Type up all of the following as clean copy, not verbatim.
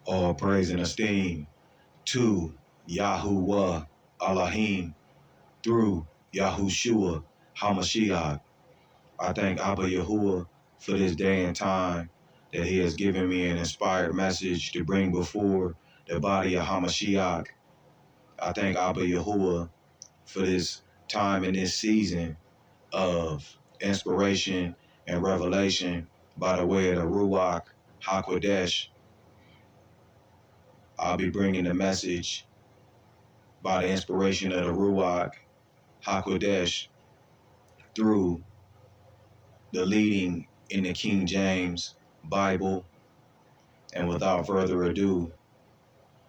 All praise and esteem to YHUH Elohim through YHUH HaMashiach. I thank Abba Yahuwah for this day and time that he has given me an inspired message to bring before the body of HaMashiach. I thank Abba Yahuwah for this time in this season of inspiration and revelation by the way of the Ruach HaKodesh. I'll be bringing the message by the inspiration of the Ruach HaKodesh through the leading in the King James Bible. And without further ado,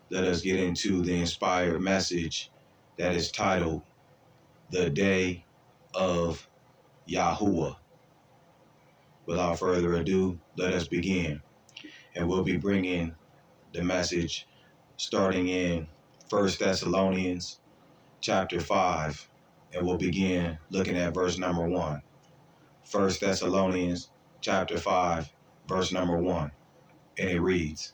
let us get into the inspired message that is titled The Day of Yahuwah. Without further ado, let us begin. And we'll be bringing the message starting in 1 Thessalonians chapter 5. And we'll begin looking at verse number 1. 1 Thessalonians chapter 5, verse number 1. And it reads,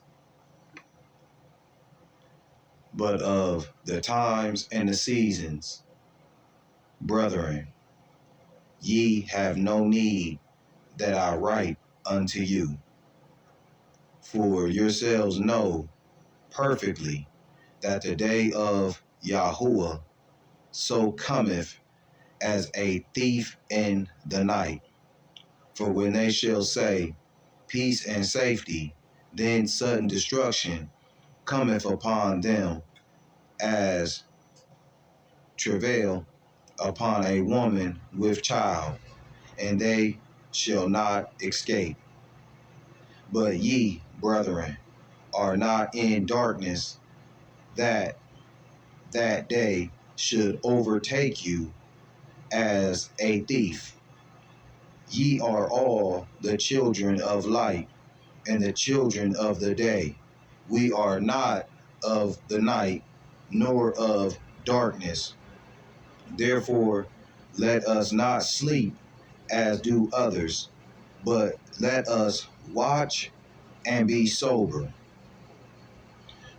But of the times and the seasons, brethren, ye have no need that I write unto you. For yourselves know perfectly that the day of Yahuwah so cometh as a thief in the night. For when they shall say, Peace and safety, then sudden destruction cometh upon them as travail upon a woman with child, and they shall not escape. But ye, brethren, are not in darkness, that day should overtake you as a thief. Ye are all the children of light and the children of the day. We are not of the night, nor of darkness. Therefore, let us not sleep as do others, but let us watch and be sober.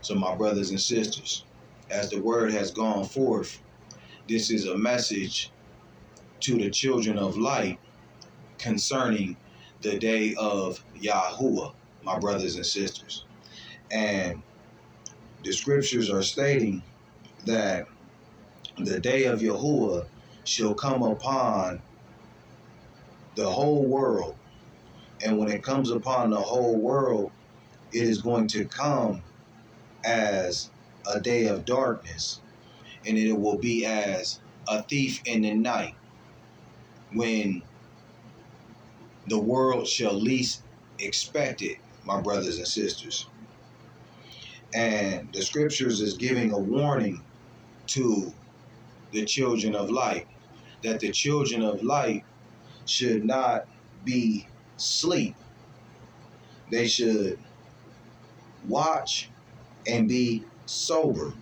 So, my brothers and sisters, as the word has gone forth, this is a message to the children of light concerning the day of Yahuwah, my brothers and sisters. And the scriptures are stating that the day of Yahuwah shall come upon the whole world. And when it comes upon the whole world, it is going to come as a day of darkness, and it will be as a thief in the night, when the world shall least expect it, my brothers and sisters. And the scriptures is giving a warning to the children of light, that the children of light should not be asleep. They should watch and be sober.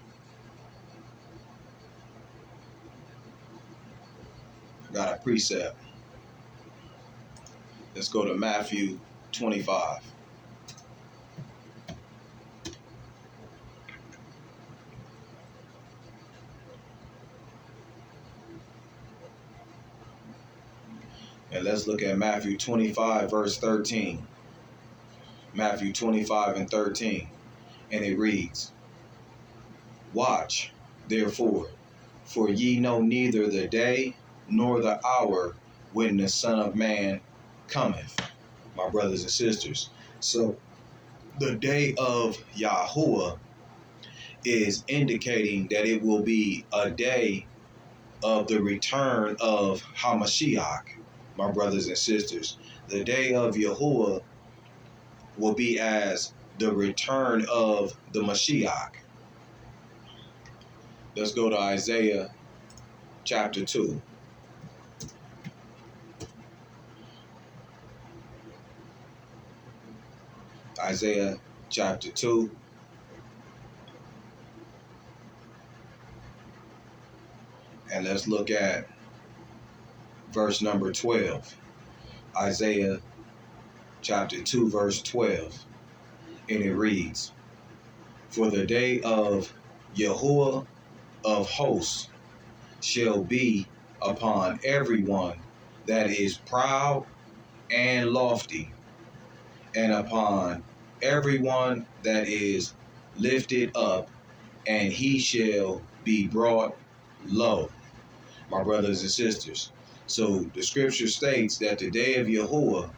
Got a precept. Let's go to Matthew 25. And let's look at Matthew 25, verse 13. Matthew 25 and 13. And it reads, Watch, therefore, for ye know neither the day nor the hour when the Son of Man cometh. My brothers and sisters. So the day of Yahuwah is indicating that it will be a day of the return of HaMashiach, my brothers and sisters. The day of Yahuwah will be as the return of the Mashiach. Let's go to Isaiah chapter 2. Isaiah chapter 2. And let's look at verse number 12. Isaiah chapter 2, verse 12. And it reads, For the day of YHUH of hosts shall be upon everyone that is proud and lofty, and upon everyone that is lifted up, and he shall be brought low. My brothers and sisters. So the scripture states that the day of YHUH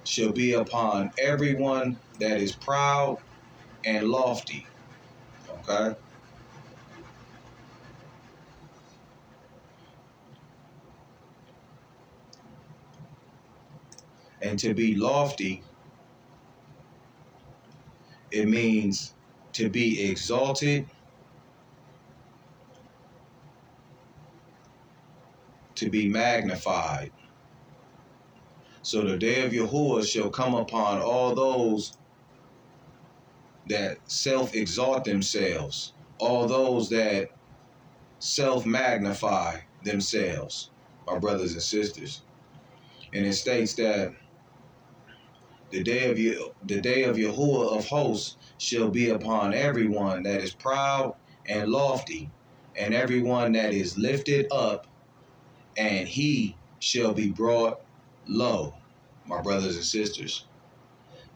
shall be upon everyone that is proud and lofty. Okay? And to be lofty, it means to be exalted, to be magnified. So the day of YHUH shall come upon all those that self-exalt themselves, all those that self-magnify themselves, my brothers and sisters. And it states that the day of YHUH of hosts shall be upon everyone that is proud and lofty, and everyone that is lifted up, and he shall be brought low, my brothers and sisters.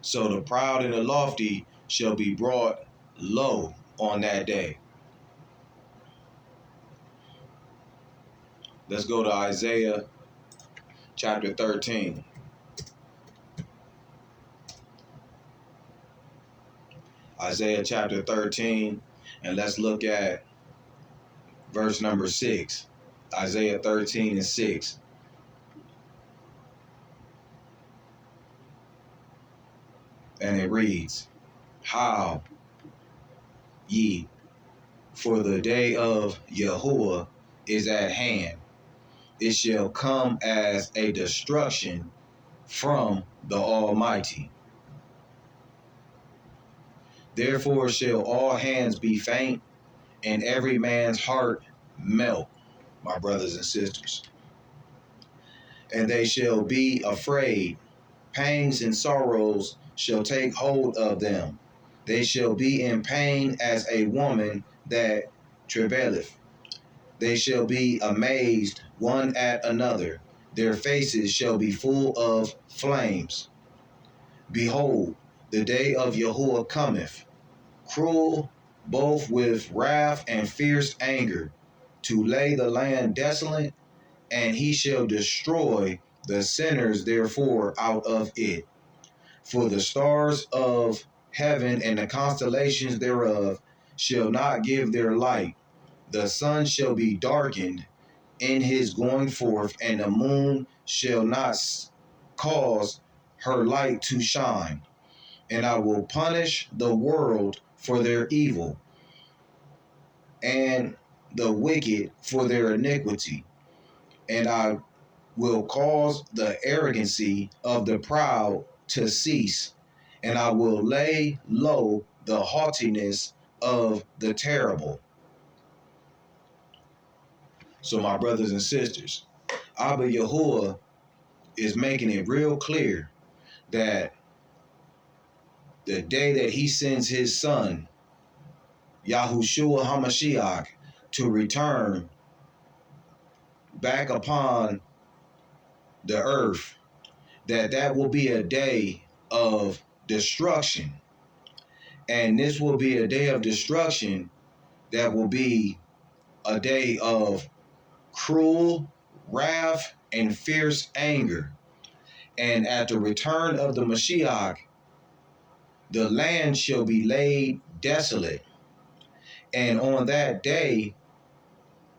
So the proud and the lofty shall be brought low on that day. Let's go to Isaiah chapter 13. Isaiah chapter 13, and let's look at verse number 6. Isaiah 13 and 6. And it reads, How ye, for the day of YHUH is at hand. It shall come as a destruction from the Almighty. Therefore shall all hands be faint, and every man's heart melt, my brothers and sisters. And they shall be afraid. Pangs and sorrows shall take hold of them. They shall be in pain as a woman that travaileth. They shall be amazed one at another. Their faces shall be full of flames. Behold, the day of YHUH cometh, cruel, both with wrath and fierce anger, to lay the land desolate, and he shall destroy the sinners therefore out of it. For the stars of heaven and the constellations thereof shall not give their light. The sun shall be darkened in his going forth, and the moon shall not cause her light to shine. And I will punish the world for their evil, and the wicked for their iniquity. And I will cause the arrogancy of the proud to cease, and I will lay low the haughtiness of the terrible. So my brothers and sisters, Abba Yahuwah is making it real clear that the day that he sends his son, Yahushua HaMashiach, to return back upon the earth, that will be a day of destruction. And this will be a day of destruction that will be a day of cruel wrath and fierce anger. And at the return of the Mashiach, the land shall be laid desolate. And on that day,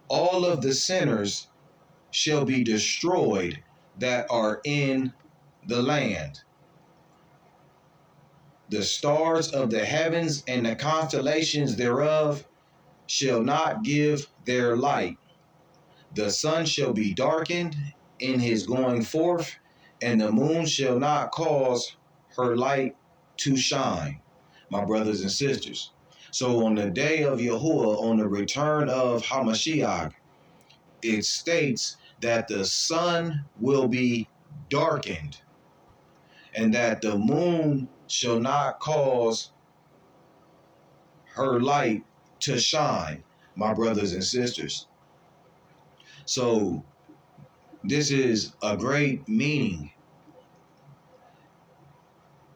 all of the sinners shall be destroyed that are in the land. The stars of the heavens and the constellations thereof shall not give their light. The sun shall be darkened in his going forth, and the moon shall not cause her light to shine, my brothers and sisters. So on the day of Yahuwah, on the return of HaMashiach, it states that the sun will be darkened, and that the moon shall not cause her light to shine, my brothers and sisters. So this is a great meaning.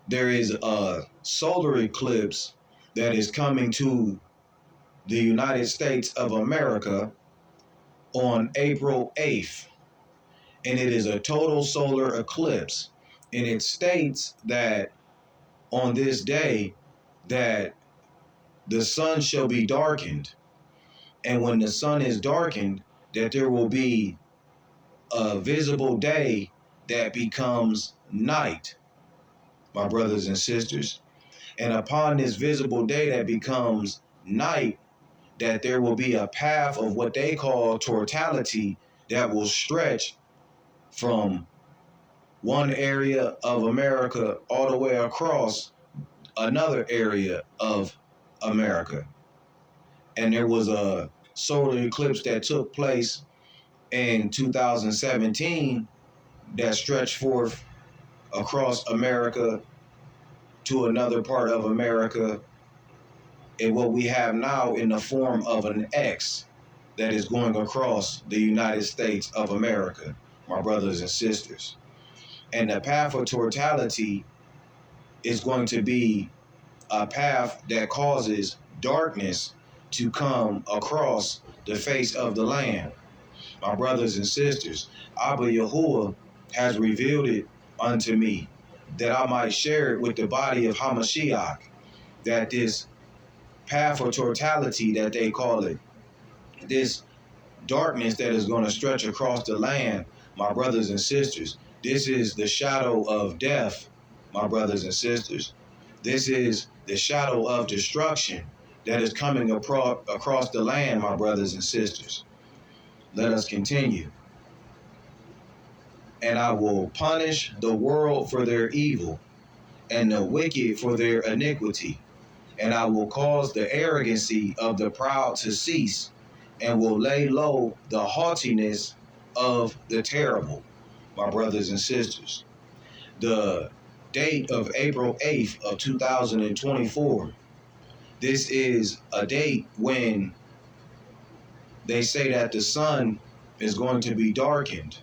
There is a solar eclipse that is coming to the United States of America on April 8th, and it is a total solar eclipse. And it states that on this day that the sun shall be darkened, and when the sun is darkened, that there will be a visible day that becomes night, my brothers and sisters. And upon this visible day that becomes night, that there will be a path of what they call totality that will stretch from one area of America all the way across another area of America. And there was a solar eclipse that took place in 2017 that stretched forth across America to another part of America, and what we have now in the form of an X that is going across the United States of America, my brothers and sisters. And the path of totality is going to be a path that causes darkness to come across the face of the land. My brothers and sisters, Abba Yahuwah has revealed it unto me that I might share it with the body of Hamashiach, that this path of totality that they call it, this darkness that is going to stretch across the land, my brothers and sisters, this is the shadow of death, my brothers and sisters. This is the shadow of destruction that is coming across the land, my brothers and sisters. Let us continue. And I will punish the world for their evil, and the wicked for their iniquity. And I will cause the arrogancy of the proud to cease, and will lay low the haughtiness of the terrible, my brothers and sisters. The date of April 8th of 2024, this is a date when they say that the sun is going to be darkened.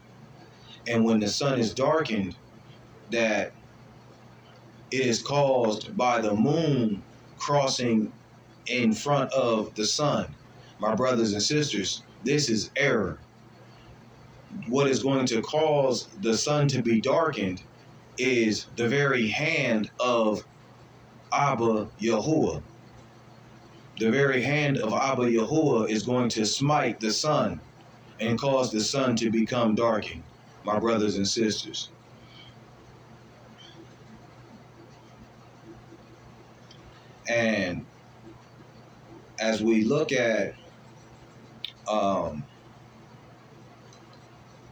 And when the sun is darkened, that it is caused by the moon crossing in front of the sun. My brothers and sisters, this is error. What is going to cause the sun to be darkened is the very hand of Abba Yahuwah. The very hand of Abba Yahuwah is going to smite the sun and cause the sun to become darkened, my brothers and sisters. And as we look at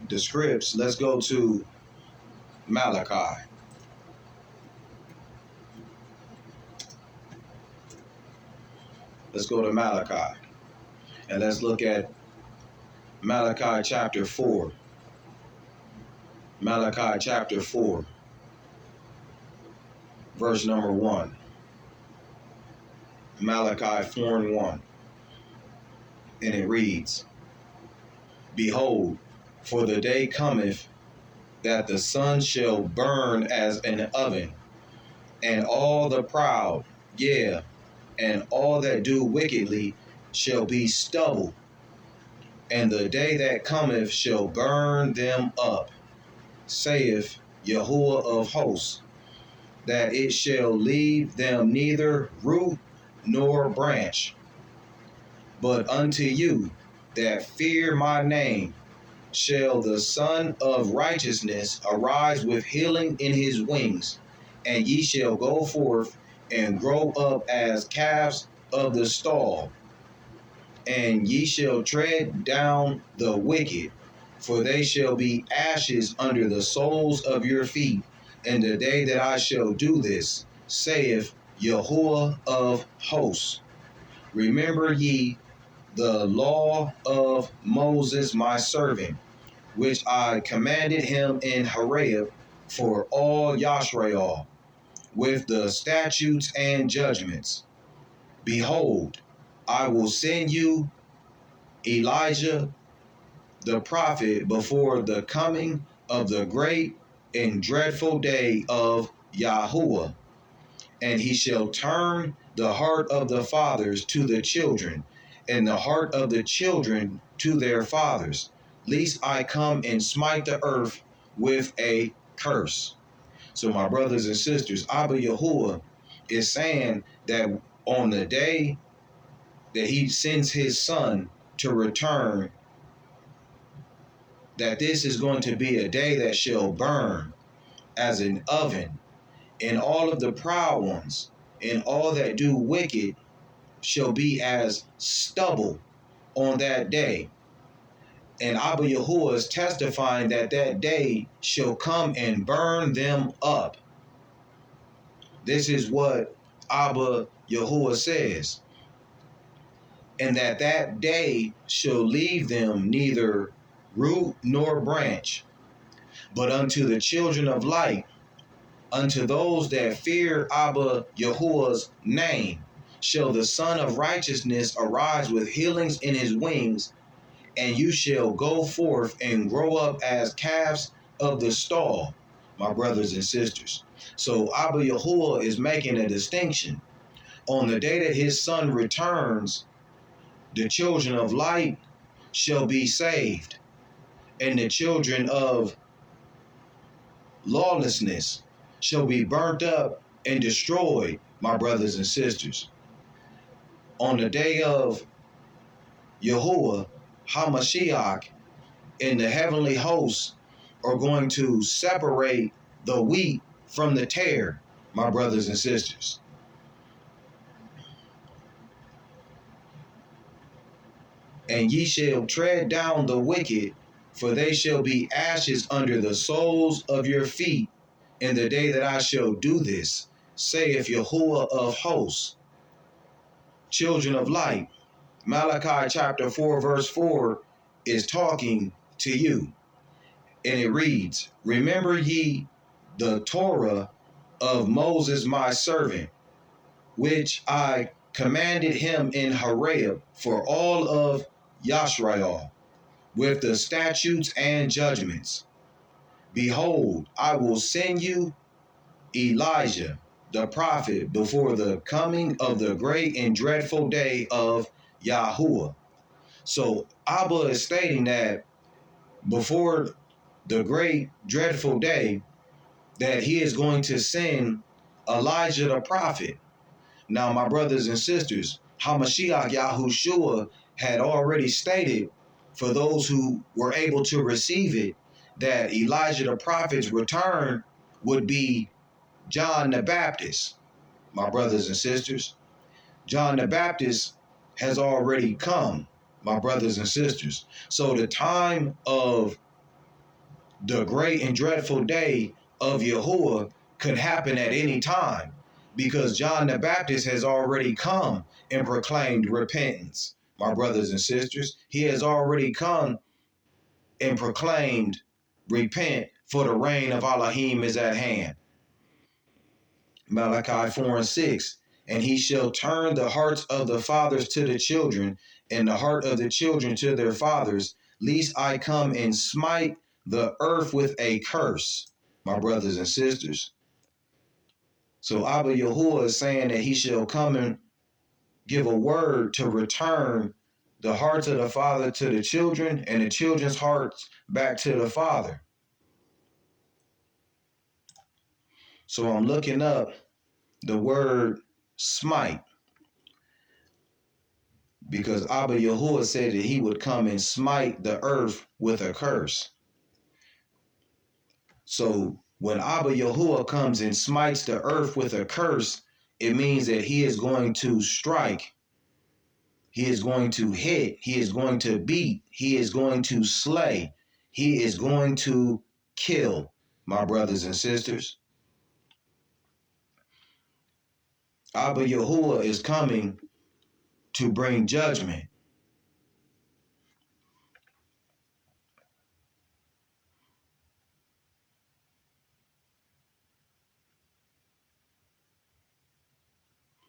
the scripts, let's go to Malachi. Let's go to Malachi. And let's look at Malachi chapter 4. Malachi chapter 4, verse number 1. Malachi 4:1. And it reads, Behold, for the day cometh that the sun shall burn as an oven, and all the proud, yea, and all that do wickedly shall be stubble, and the day that cometh shall burn them up, saith Yahuwah of hosts, that it shall leave them neither root nor branch. But unto you that fear my name shall the Son of Righteousness arise with healing in his wings, and ye shall go forth and grow up as calves of the stall, and ye shall tread down the wicked, for they shall be ashes under the soles of your feet, in the day that I shall do this, saith Yahuwah of hosts. Remember ye the law of Moses my servant, which I commanded him in Horeb for all Yashrael, with the statutes and judgments, Behold, I will send you Elijah the prophet before the coming of the great and dreadful day of YHUH, and he shall turn the heart of the fathers to the children, and the heart of the children to their fathers, lest I come and smite the earth with a curse. So, my brothers and sisters, Abba Yahuwah is saying that on the day that he sends his son to return, that this is going to be a day that shall burn as an oven, and all of the proud ones and all that do wicked shall be as stubble on that day. And Abba Yahuwah is testifying that that day shall come and burn them up. This is what Abba Yahuwah says. And that that day shall leave them neither root nor branch, but unto the children of light, unto those that fear Abba Yahuwah's name, shall the Son of Righteousness arise with healings in his wings, and you shall go forth and grow up as calves of the stall, my brothers and sisters. So Abba Yahuwah is making a distinction. On the day that his son returns, the children of light shall be saved, and the children of lawlessness shall be burnt up and destroyed, my brothers and sisters. On the day of Yahuwah, Hamashiach, and the heavenly hosts are going to separate the wheat from the tare, my brothers and sisters. And ye shall tread down the wicked, for they shall be ashes under the soles of your feet in the day that I shall do this, saith Yahuwah of hosts. Children of light, Malachi chapter 4, verse 4 is talking to you. And it reads, remember ye the Torah of Moses my servant, which I commanded him in Horeb for all of Yashrael, with the statutes and judgments. Behold, I will send you Elijah the prophet before the coming of the great and dreadful day of YHUH. So Abba is stating that before the great dreadful day, that he is going to send Elijah the prophet. Now, my brothers and sisters, Hamashiach Yahushua had already stated, for those who were able to receive it, that Elijah the prophet's return would be John the Baptist. My brothers and sisters, John the Baptist has already come, my brothers and sisters. So the time of the great and dreadful day of Yahuwah could happen at any time, because John the Baptist has already come and proclaimed repentance. My brothers and sisters, he has already come and proclaimed, repent, for the reign of Elohim is at hand. Malachi 4 and 6, and he shall turn the hearts of the fathers to the children, and the heart of the children to their fathers, lest I come and smite the earth with a curse, my brothers and sisters. So Abba Yahuwah is saying that he shall come and give a word to return the hearts of the father to the children, and the children's hearts back to the father. So I'm looking up the word smite, because Abba Yahuwah said that he would come and smite the earth with a curse. So when Abba Yahuwah comes and smites the earth with a curse, it means that he is going to strike, he is going to hit, he is going to beat, he is going to slay, he is going to kill, my brothers and sisters. Abba Yahuwah is coming to bring judgment.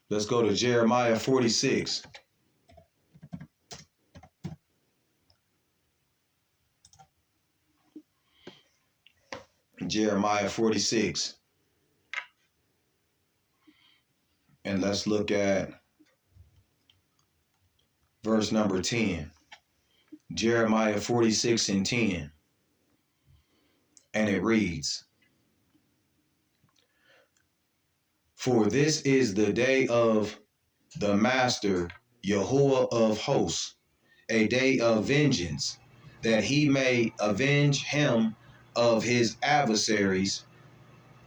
Let's go to Jeremiah 46. Jeremiah 46. And let's look at verse number 10. Jeremiah 46 and 10. And it reads, "For this is the day of the Master YHUH of hosts, a day of vengeance, that he may avenge him of his adversaries,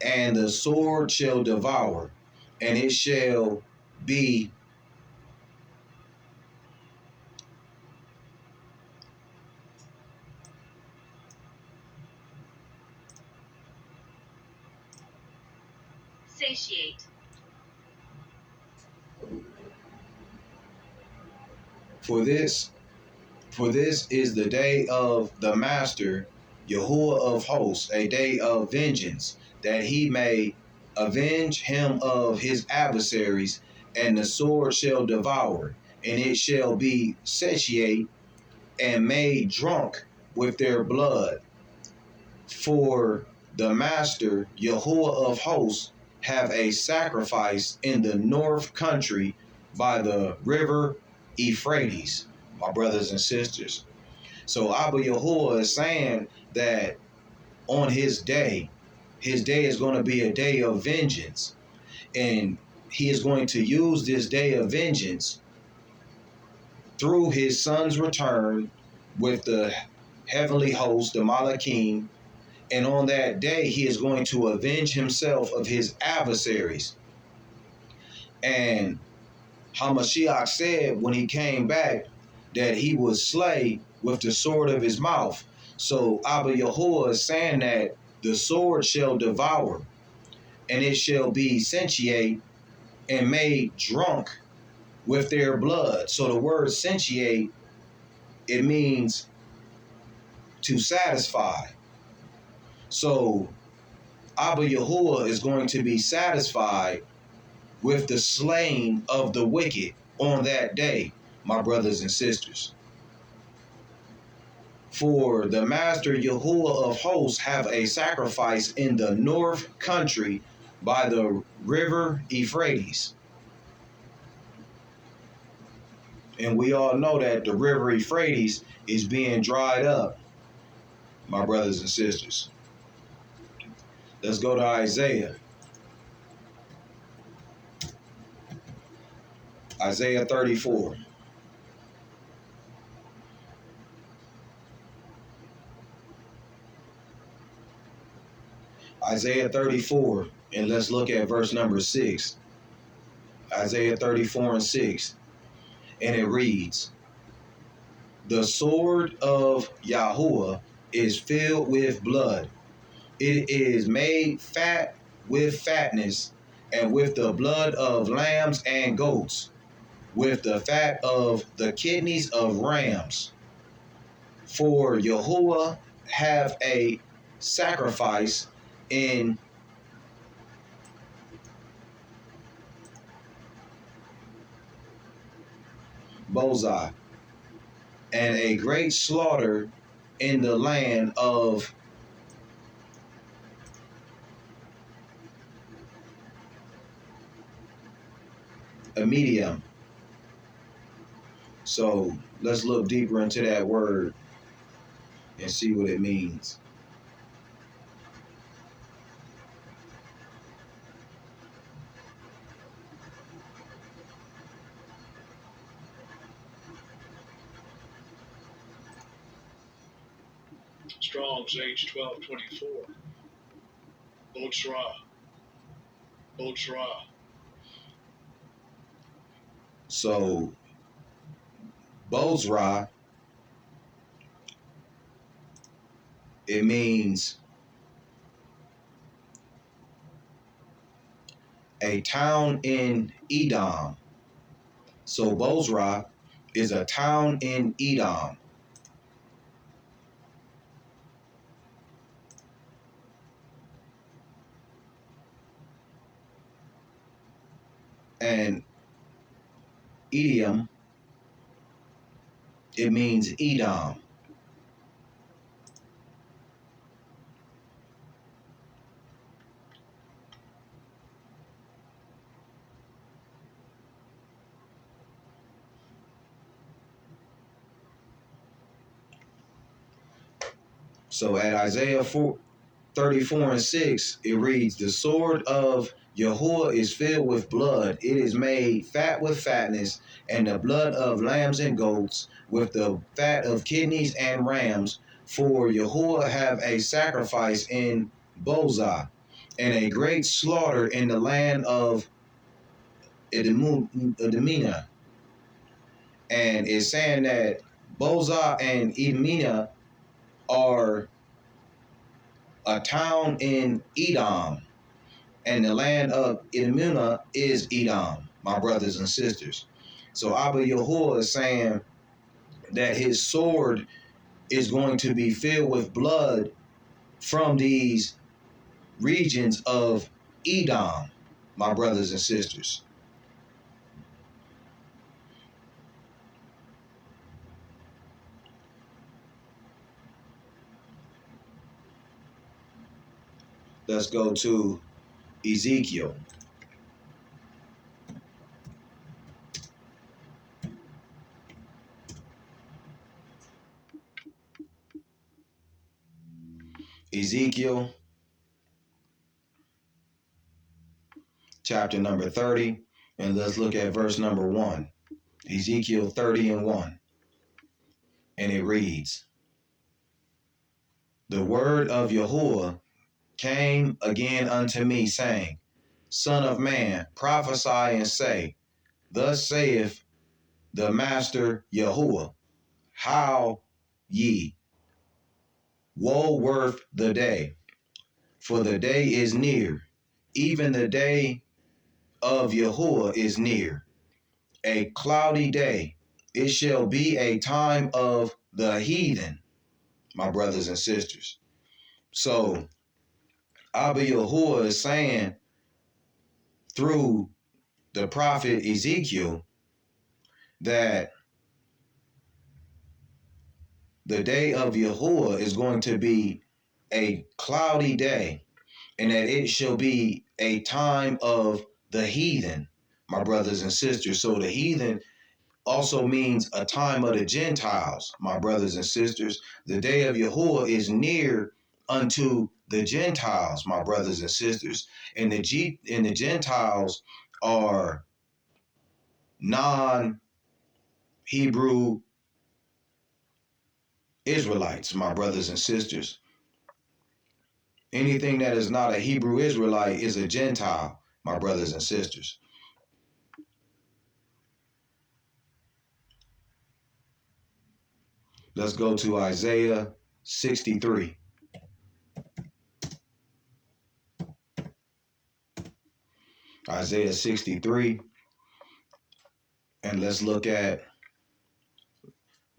and the sword shall devour, and it shall be satiate. For this is the day of the Master YHUH of hosts, a day of vengeance, that he may avenge him of his adversaries, and the sword shall devour, and it shall be satiate and made drunk with their blood. For the Master YHUH of hosts have a sacrifice in the north country by the river Euphrates," my brothers and sisters. So Abba Yahuwah is saying that on his day is going to be a day of vengeance. And he is going to use this day of vengeance through his son's return with the heavenly host, the Malachim. And on that day, he is going to avenge himself of his adversaries. And Hamashiach said when he came back that he would slay with the sword of his mouth. So Abba Yahuwah is saying that the sword shall devour, and it shall be satiate and made drunk with their blood. So the word satiate, it means to satisfy. So Abba Yahuwah is going to be satisfied with the slaying of the wicked on that day, my brothers and sisters. For the Master YHUH of hosts have a sacrifice in the north country by the river Euphrates. And we all know that the river Euphrates is being dried up, my brothers and sisters. Let's go to Isaiah. Isaiah 34. Isaiah 34, and let's look at verse number 6. Isaiah 34 and 6. And it reads, "The sword of Yahuwah is filled with blood. It is made fat with fatness, and with the blood of lambs and goats, with the fat of the kidneys of rams. For Yahuwah have a sacrifice in Bozai, and a great slaughter in the land of Medium." So let's look deeper into that word and see what it means. Strong's H1224. Botzra. Botzra. So Bozrah, it means a town in Edom. So Bozrah is a town in Edom. And Idiom, it means Edom. So at Isaiah 34 and 6, it reads, the sword of YHUH is filled with blood. It is made fat with fatness, and the blood of lambs and goats, with the fat of kidneys and rams. For YHUH have a sacrifice in Bozah, and a great slaughter in the land of Edomina. And it's saying that Bozah and Edomina are a town in Edom, and the land of Edomina is Edom, my brothers and sisters. So Abba YHUH is saying that his sword is going to be filled with blood from these regions of Edom, my brothers and sisters. Let's go to Ezekiel. Ezekiel chapter number 30, and let's look at verse number 1. Ezekiel 30 and 1. And it reads, the word of YHUH came again unto me, saying, Son of man, prophesy and say, thus saith the Master YHUH, how ye, woe worth the day, for the day is near, even the day of YHUH is near, a cloudy day. It shall be a time of the heathen, my brothers and sisters. So Abba YHUH is saying through the prophet Ezekiel that the day of YHUH is going to be a cloudy day, and that it shall be a time of the heathen, my brothers and sisters. So the heathen also means a time of the Gentiles, my brothers and sisters. The day of YHUH is near unto the Gentiles, my brothers and sisters. And the Gentiles are non-Hebrew Israelites, my brothers and sisters. Anything that is not a Hebrew Israelite is a Gentile, my brothers and sisters. Let's go to Isaiah 63. Isaiah 63, and let's look at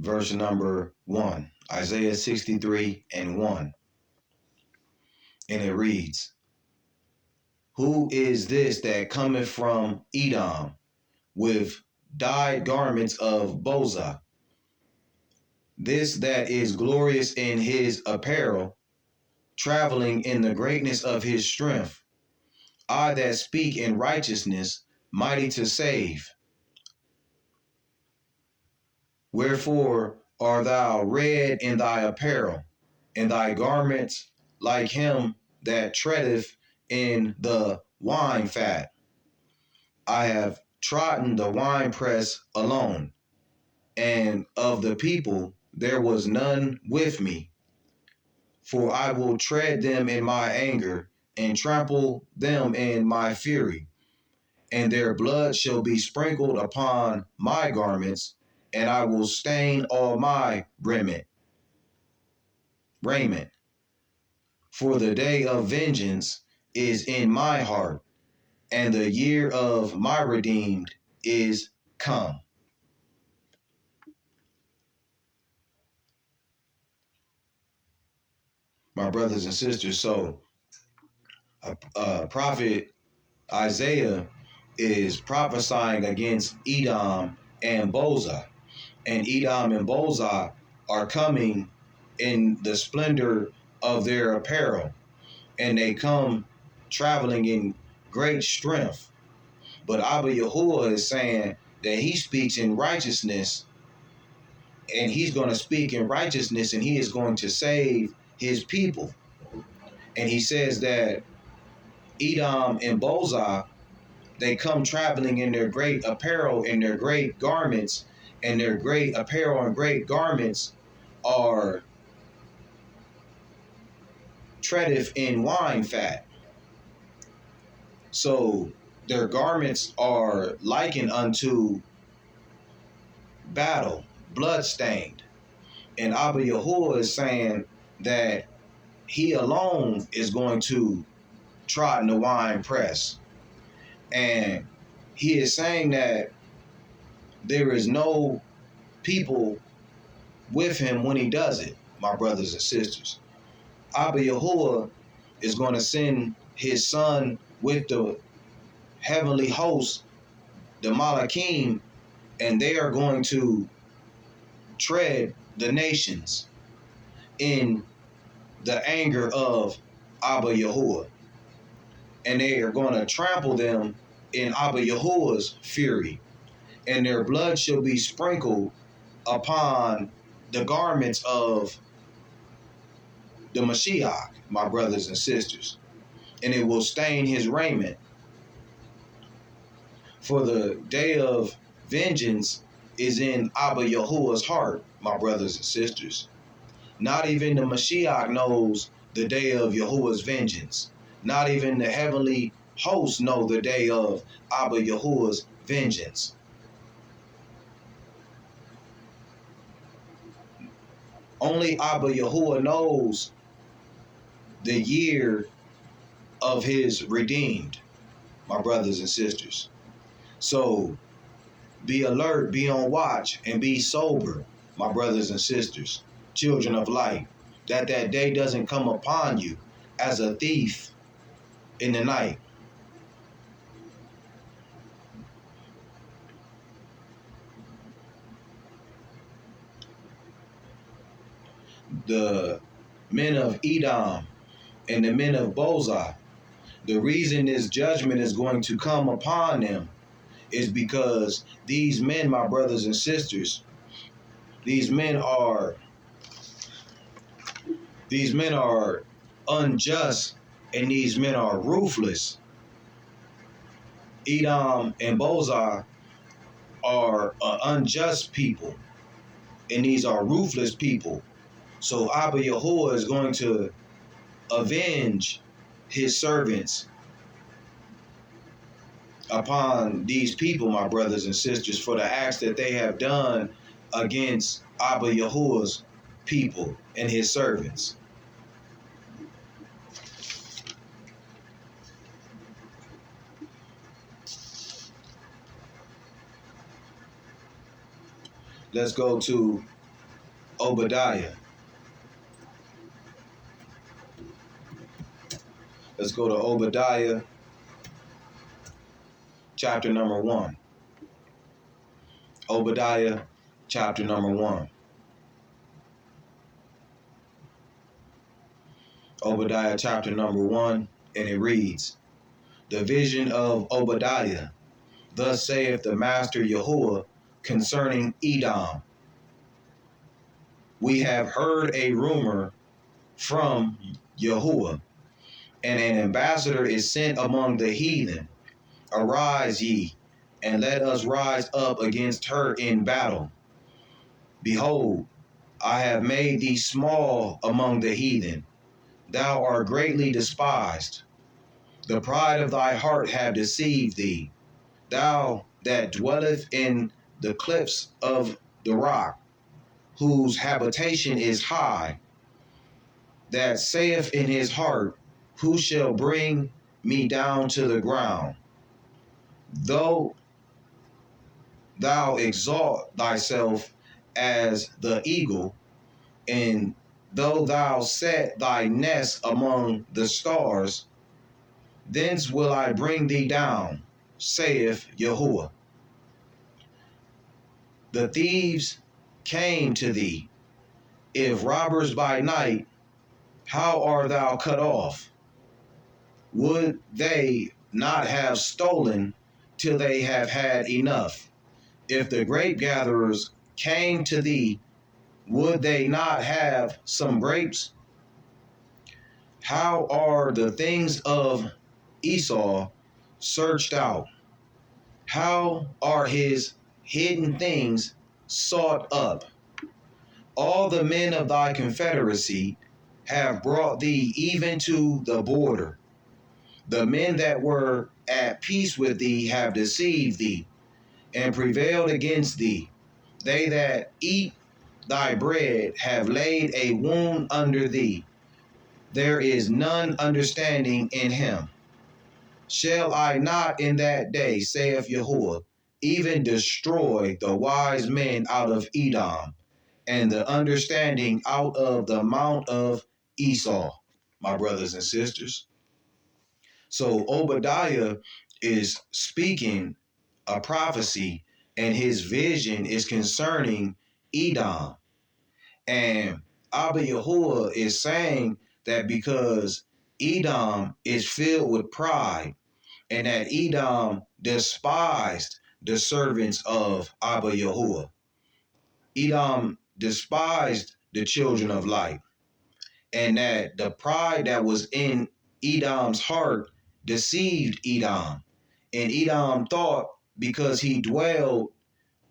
verse number 1. Isaiah 63 and 1. And it reads, who is this that cometh from Edom with dyed garments of Bozah? This that is glorious in his apparel, traveling in the greatness of his strength. I that speak in righteousness, mighty to save. Wherefore art thou red in thy apparel, and thy garments like him that treadeth in the wine fat? I have trodden the winepress alone, and of the people there was none with me. For I will tread them in my anger, and trample them in my fury. And their blood shall be sprinkled upon my garments, and I will stain all my raiment. For the day of vengeance is in my heart, and the year of my redeemed is come. My brothers and sisters, so prophet Isaiah is prophesying against Edom and Bozrah. And Edom and Bozrah are coming in the splendor of their apparel, and they come traveling in great strength. But Abba Yahuwah is saying that he speaks in righteousness, and he's going to speak in righteousness, and he is going to save his people. And he says that Edom and Bozrah, they come traveling in their great apparel and their great garments, and their great apparel and great garments are treadeth in wine fat. So their garments are likened unto battle, bloodstained. And Abba Yahuwah is saying that he alone is going to trot in the wine press. And he is saying that there is no people with him when he does it, my brothers and sisters. Abba Yahuwah is going to send his son with the heavenly host, the Malachim, and they are going to tread the nations in the anger of Abba Yahuwah. And they are going to trample them in Abba Yahuwah's fury. And their blood shall be sprinkled upon the garments of the Mashiach, my brothers and sisters. And it will stain his raiment. For the day of vengeance is in Abba Yahuwah's heart, my brothers and sisters. Not even the Mashiach knows the day of Yahuwah's vengeance. Not even the heavenly hosts know the day of Abba Yahuwah's vengeance. Only Abba Yahuwah knows the year of his redeemed, my brothers and sisters. So be alert, be on watch, and be sober, my brothers and sisters, children of light, that day doesn't come upon you as a thief in the night. The men of Edom and the men of Bozrah, the reason this judgment is going to come upon them is because these men, my brothers and sisters, these men are unjust, and these men are ruthless. Edom and Bozrah are unjust people, and these are ruthless people. So Abba Yahuwah is going to avenge his servants upon these people, my brothers and sisters, for the acts that they have done against Abba Yahuwah's people and his servants. Let's go to Obadiah. Let's go to Obadiah, chapter number 1. Obadiah, chapter number 1. Obadiah, chapter number 1, and it reads, The vision of Obadiah. Thus saith the Master Yahuwah concerning Edom. We have heard a rumor from Yahuwah, and an ambassador is sent among the heathen. Arise ye, and let us rise up against her in battle. Behold, I have made thee small among the heathen. Thou art greatly despised. The pride of thy heart have deceived thee. Thou that dwelleth in the cliffs of the rock, whose habitation is high, that saith in his heart, Who shall bring me down to the ground? Though thou exalt thyself as the eagle, and though thou set thy nest among the stars, thence will I bring thee down, saith Yahuwah. the thieves came to thee. If robbers by night, how art thou cut off? Would they not have stolen till they have had enough? If the grape gatherers came to thee, would they not have some grapes? How are the things of Esau searched out? How are his hidden things sought up? All the men of thy confederacy have brought thee even to the border. The men that were at peace with thee have deceived thee and prevailed against thee. They that eat thy bread have laid a wound under thee. There is none understanding in him. Shall I not in that day, saith Yahuwah, even destroy the wise men out of Edom, and the understanding out of the mount of Esau, my brothers and sisters? So Obadiah is speaking a prophecy, and his vision is concerning Edom. And Abba Yahuwah is saying that because Edom is filled with pride, and that Edom despised the servants of Abba Yahuwah. Edom despised the children of light, and that the pride that was in Edom's heart deceived Edom. And Edom thought, because he dwelled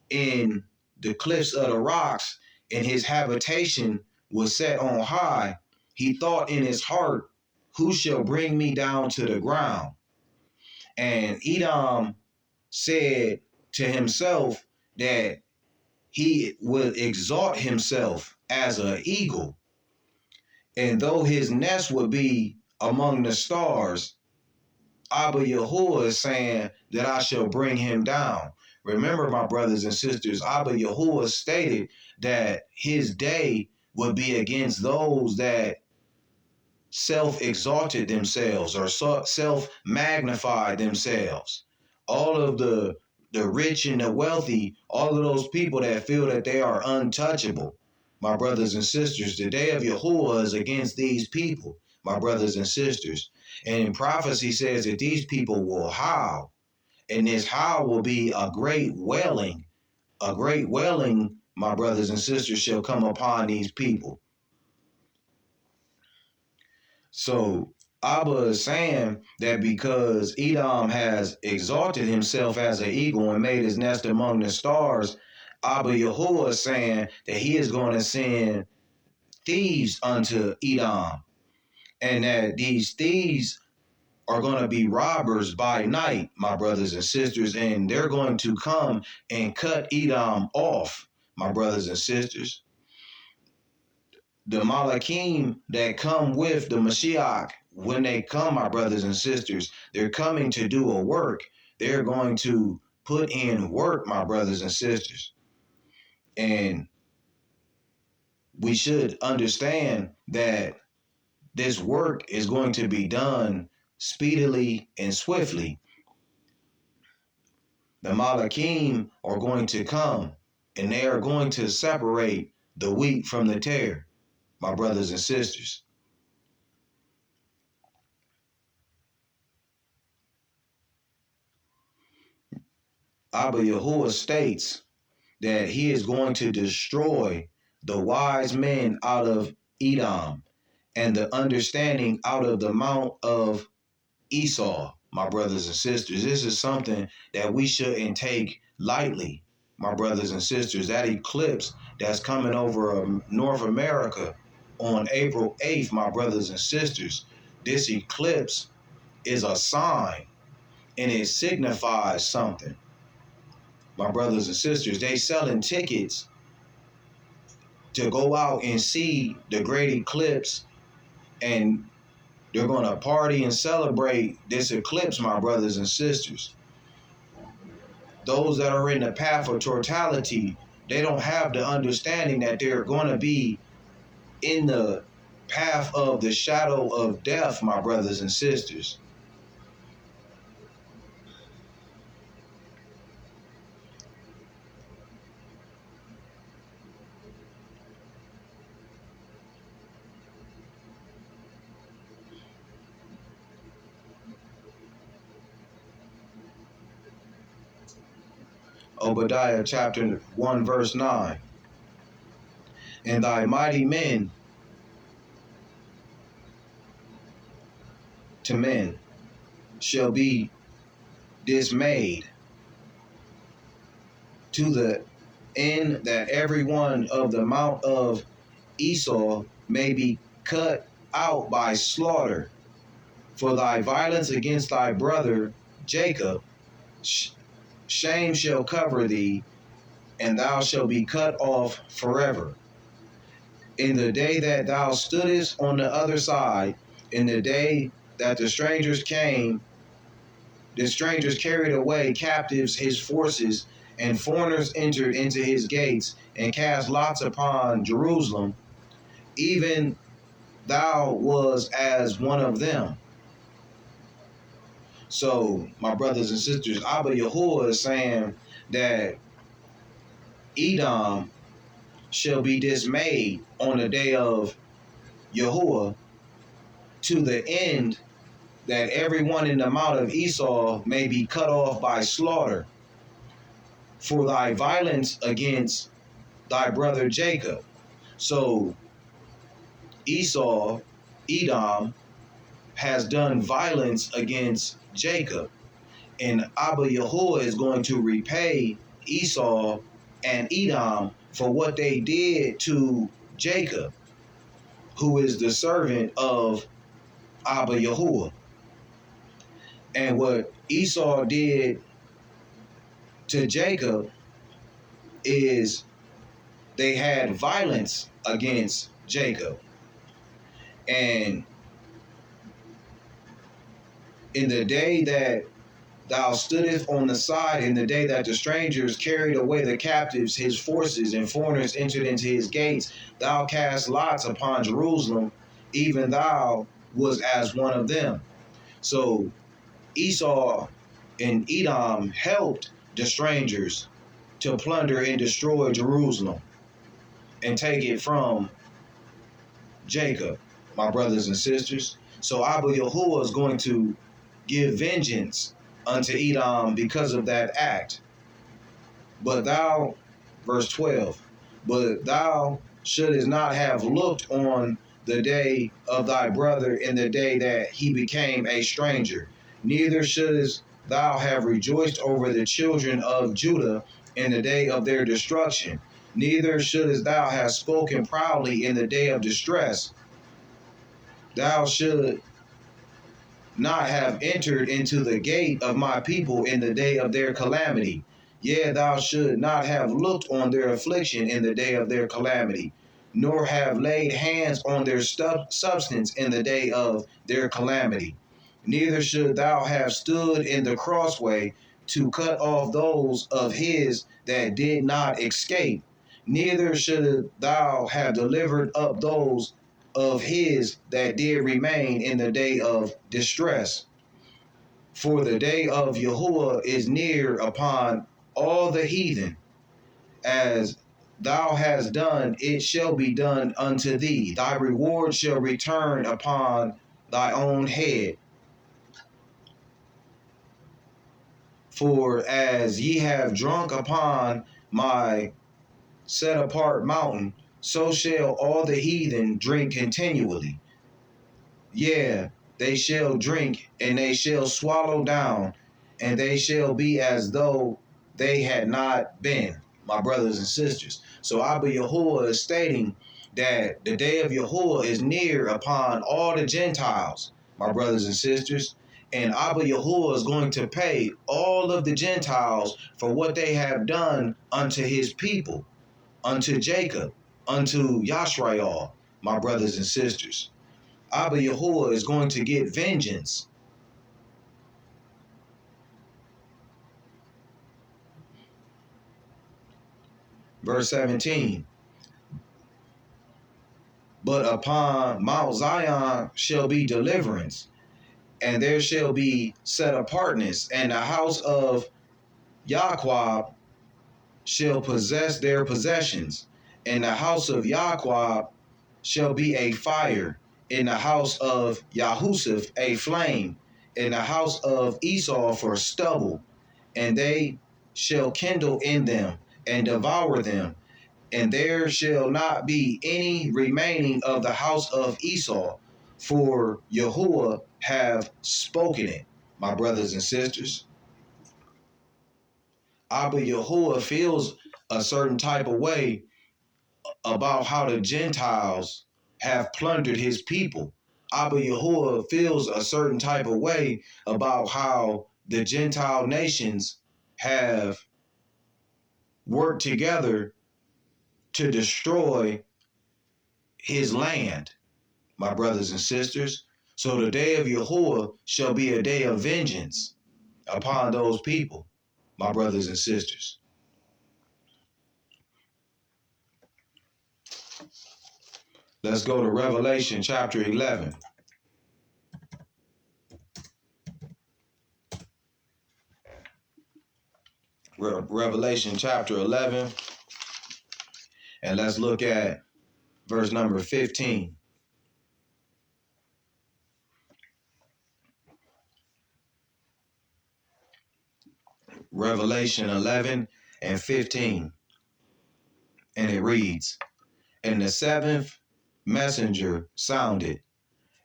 in the cliffs of the rocks and his habitation was set on high, he thought in his heart, who shall bring me down to the ground? And Edom said to himself that he would exalt himself as an eagle. And though his nest would be among the stars, Abba Yahuwah is saying that I shall bring him down. Remember, my brothers and sisters, Abba Yahuwah stated that his day would be against those that self-exalted themselves or self-magnified themselves. All of the rich and the wealthy, all of those people that feel that they are untouchable. My brothers and sisters, the day of Yahuwah is against these people, my brothers and sisters. And prophecy says that these people will howl, and this howl will be a great wailing. A great wailing, my brothers and sisters, shall come upon these people. So Abba is saying that because Edom has exalted himself as an eagle and made his nest among the stars, Abba Yahuwah is saying that he is going to send thieves unto Edom, and that these thieves are going to be robbers by night, my brothers and sisters, and they're going to come and cut Edom off, my brothers and sisters. The Malachim that come with the Mashiach, when they come, my brothers and sisters, they're coming to do a work. They're going to put in work, my brothers and sisters. And we should understand that this work is going to be done speedily and swiftly. The Malachim are going to come, and they are going to separate the wheat from the tare, my brothers and sisters. Abba Yahuwah states that he is going to destroy the wise men out of Edom and the understanding out of the mount of Esau, my brothers and sisters. This is something that we shouldn't take lightly, my brothers and sisters. That eclipse that's coming over North America on April 8th, my brothers and sisters, this eclipse is a sign, and it signifies something. My brothers and sisters, they selling tickets to go out and see the great eclipse, and they're going to party and celebrate this eclipse, my brothers and sisters. Those that are in the path of totality, they don't have the understanding that they're going to be in the path of the shadow of death, my brothers and sisters. Obadiah chapter 1 verse 9. And thy mighty men to men shall be dismayed, to the end that every one of the mount of Esau may be cut out by slaughter. For thy violence against thy brother Jacob, shame shall cover thee, and thou shalt be cut off forever. In the day that thou stoodest on the other side, in the day that the strangers came, the strangers carried away captives his forces, and foreigners entered into his gates, and cast lots upon Jerusalem, even thou was as one of them. So, my brothers and sisters, Abba Yahuwah is saying that Edom shall be dismayed on the day of Yahuwah, to the end that everyone in the mount of Esau may be cut off by slaughter, for thy violence against thy brother Jacob. So Esau, Edom, has done violence against Jacob, and Abba Yahuwah is going to repay Esau and Edom for what they did to Jacob, who is the servant of Abba Yahuwah. And what Esau did to Jacob is they had violence against Jacob. And in the day that thou stoodest on the side, in the day that the strangers carried away the captives, his forces, and foreigners entered into his gates, thou cast lots upon Jerusalem, even thou was as one of them. So Esau and Edom helped the strangers to plunder and destroy Jerusalem and take it from Jacob, my brothers and sisters. So Abba Yahuwah is going to give vengeance unto Edom because of that act. But thou, verse 12, but thou shouldest not have looked on the day of thy brother in the day that he became a stranger. Neither shouldest thou have rejoiced over the children of Judah in the day of their destruction. Neither shouldest thou have spoken proudly in the day of distress. Thou should not have entered into the gate of my people in the day of their calamity. Yea, thou should not have looked on their affliction in the day of their calamity, nor have laid hands on their substance in the day of their calamity. Neither should thou have stood in the crossway to cut off those of his that did not escape. Neither should thou have delivered up those of his that did remain in the day of distress. For the day of Yahuwah is near upon all the heathen. As thou hast done, it shall be done unto thee. Thy reward shall return upon thy own head. For as ye have drunk upon my set apart mountain, so shall all the heathen drink continually. Yeah, they shall drink, and they shall swallow down, and they shall be as though they had not been, my brothers and sisters. So Abba Yahuwah is stating that the day of Yahuwah is near upon all the Gentiles, my brothers and sisters. And Abba Yahuwah is going to pay all of the Gentiles for what they have done unto his people, unto Jacob, unto Yashrael, my brothers and sisters. Abba Yahuwah is going to get vengeance. Verse 17. But upon Mount Zion shall be deliverance, and there shall be set apartness, and the house of Yahweh shall possess their possessions, and the house of Yahweh shall be a fire, in the house of YHUH a flame, in the house of Esau for stubble, and they shall kindle in them and devour them, and there shall not be any remaining of the house of Esau, for YHUH have spoken it. My brothers and sisters, Abba YHUH feels a certain type of way about how the Gentiles have plundered his people. Abba YHUH feels a certain type of way about how the Gentile nations have worked together to destroy his land, my brothers and sisters. So the day of YHUH shall be a day of vengeance upon those people, my brothers and sisters. Let's go to Revelation chapter 11. Revelation chapter 11, and let's look at verse number 15. Revelation 11 and 15. And it reads, "And the seventh messenger sounded,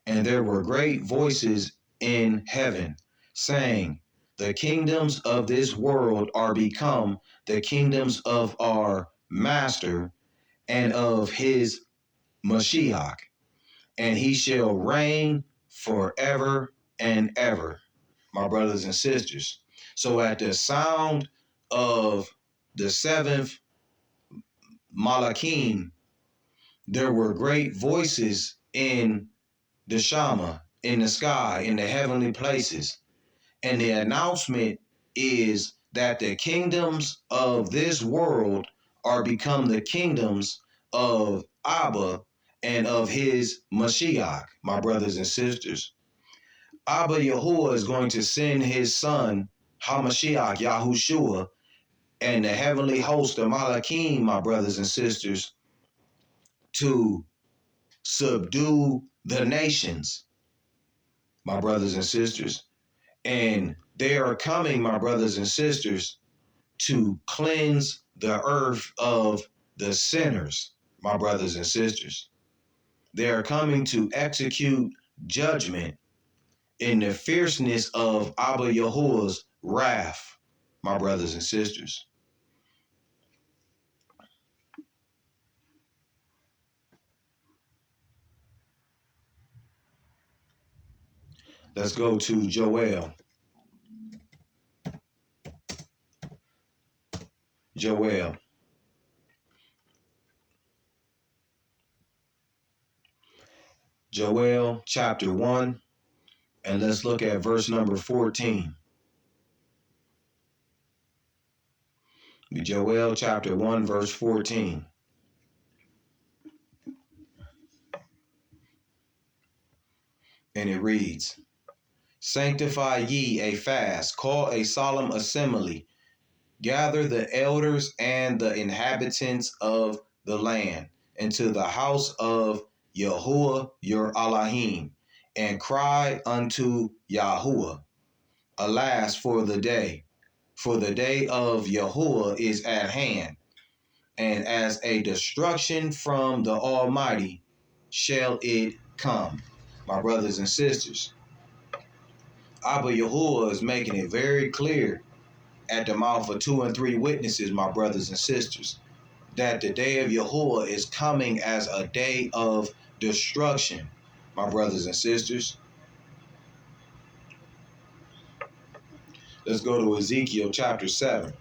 and there were great voices in heaven, saying, The kingdoms of this world are become the kingdoms of our master and of his Mashiach, and he shall reign forever and ever." My brothers and sisters. So at the sound of the seventh Malachim, there were great voices in the Shama, in the sky, in the heavenly places. And the announcement is that the kingdoms of this world are become the kingdoms of Abba and of his Mashiach, my brothers and sisters. Abba YHUH is going to send his son, Hamashiach, Yahushua, and the heavenly host of Malachim, my brothers and sisters, to subdue the nations, my brothers and sisters. And they are coming, my brothers and sisters, to cleanse the earth of the sinners, my brothers and sisters. They are coming to execute judgment in the fierceness of Abba YHUH's wrath, my brothers and sisters. Let's go to Joel. Joel. Joel chapter 1, and let's look at verse number 14. Joel chapter 1, verse 14. And it reads, "Sanctify ye a fast, call a solemn assembly, gather the elders and the inhabitants of the land into the house of YHUH your Elohim, and cry unto YHUH. Alas, for the day of YHUH is at hand, and as a destruction from the Almighty shall it come." My brothers and sisters, Abba YHUH is making it very clear at the mouth of 2 and 3 witnesses, my brothers and sisters, that the day of YHUH is coming as a day of destruction, my brothers and sisters. Let's go to Ezekiel chapter 7.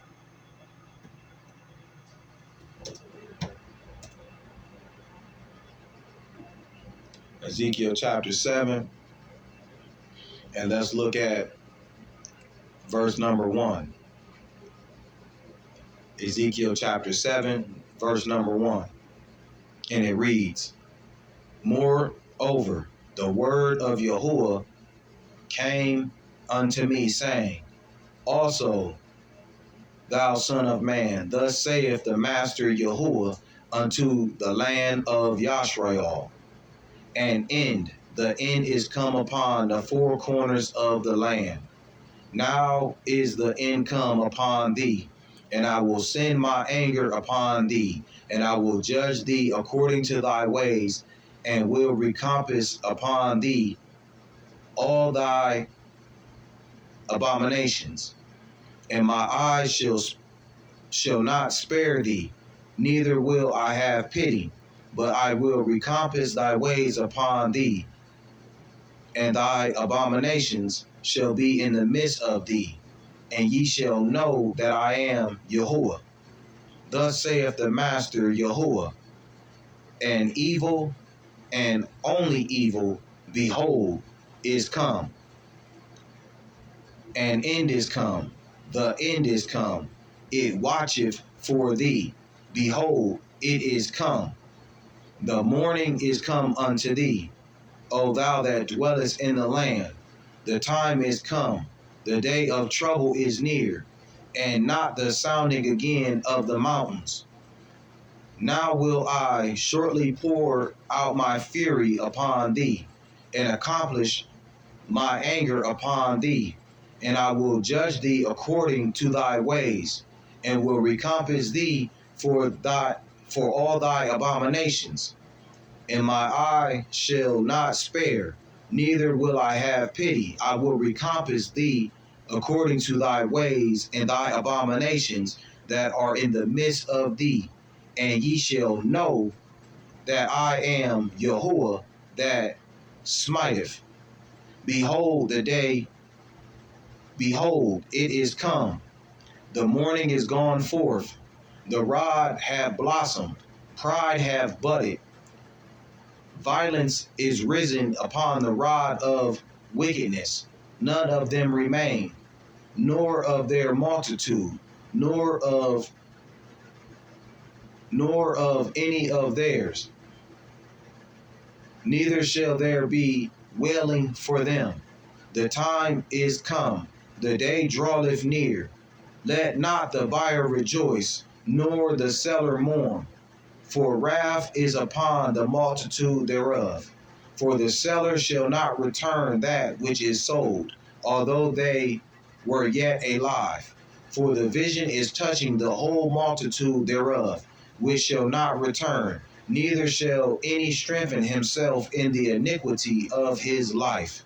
Ezekiel chapter 7, and let's look at verse number 1. Ezekiel chapter 7, verse number 1. And it reads, "Moreover, the word of YHUH came unto me, saying, Also, thou son of man, thus saith the master YHUH unto the land of Yashrael, the end is come upon the four corners of the land. Now is the end come upon thee, and I will send my anger upon thee, and I will judge thee according to thy ways, and will recompense upon thee all thy abominations. And my eyes shall not spare thee, neither will I have pity, but I will recompense thy ways upon thee, and thy abominations shall be in the midst of thee, and ye shall know that I am YHUH. Thus saith the Master YHUH, and evil and only evil, behold, is come, and end is come, the end is come, it watcheth for thee, behold, it is come, the morning is come unto thee, O thou that dwellest in the land, the time is come, the day of trouble is near, and not the sounding again of the mountains. Now will I shortly pour out my fury upon thee, and accomplish my anger upon thee, and I will judge thee according to thy ways, and will recompense thee for all thy abominations. And my eye shall not spare, neither will I have pity. I will recompense thee according to thy ways and thy abominations that are in the midst of thee. And ye shall know that I am YHUH that smiteth. Behold the day, behold, it is come. The morning is gone forth. The rod hath blossomed, pride hath budded. Violence is risen upon the rod of wickedness. None of them remain, nor of their multitude, nor of any of theirs. Neither shall there be wailing for them. The time is come, the day draweth near. Let not the buyer rejoice, nor the seller mourn. For wrath is upon the multitude thereof. For the seller shall not return that which is sold, although they were yet alive. For the vision is touching the whole multitude thereof, which shall not return, neither shall any strengthen himself in the iniquity of his life.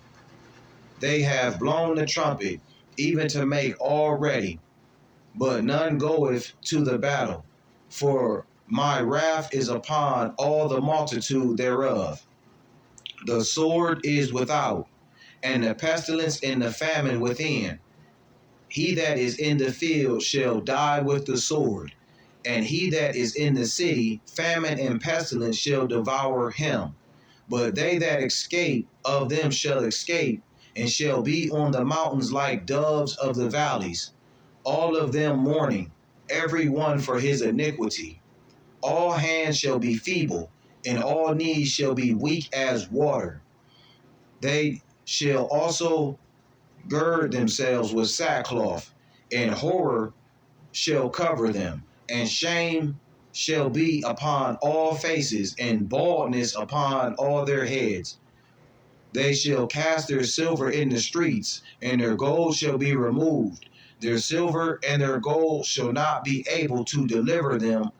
They have blown the trumpet, even to make all ready, but none goeth to the battle. For my wrath is upon all the multitude thereof. The sword is without, and the pestilence and the famine within. He that is in the field shall die with the sword, and he that is in the city, famine and pestilence shall devour him. But they that escape of them shall escape, and shall be on the mountains like doves of the valleys, all of them mourning, every one for his iniquity. All hands shall be feeble, and all knees shall be weak as water. They shall also gird themselves with sackcloth, and horror shall cover them, and shame shall be upon all faces, and baldness upon all their heads. They shall cast their silver in the streets, and their gold shall be removed. Their silver and their gold shall not be able to deliver them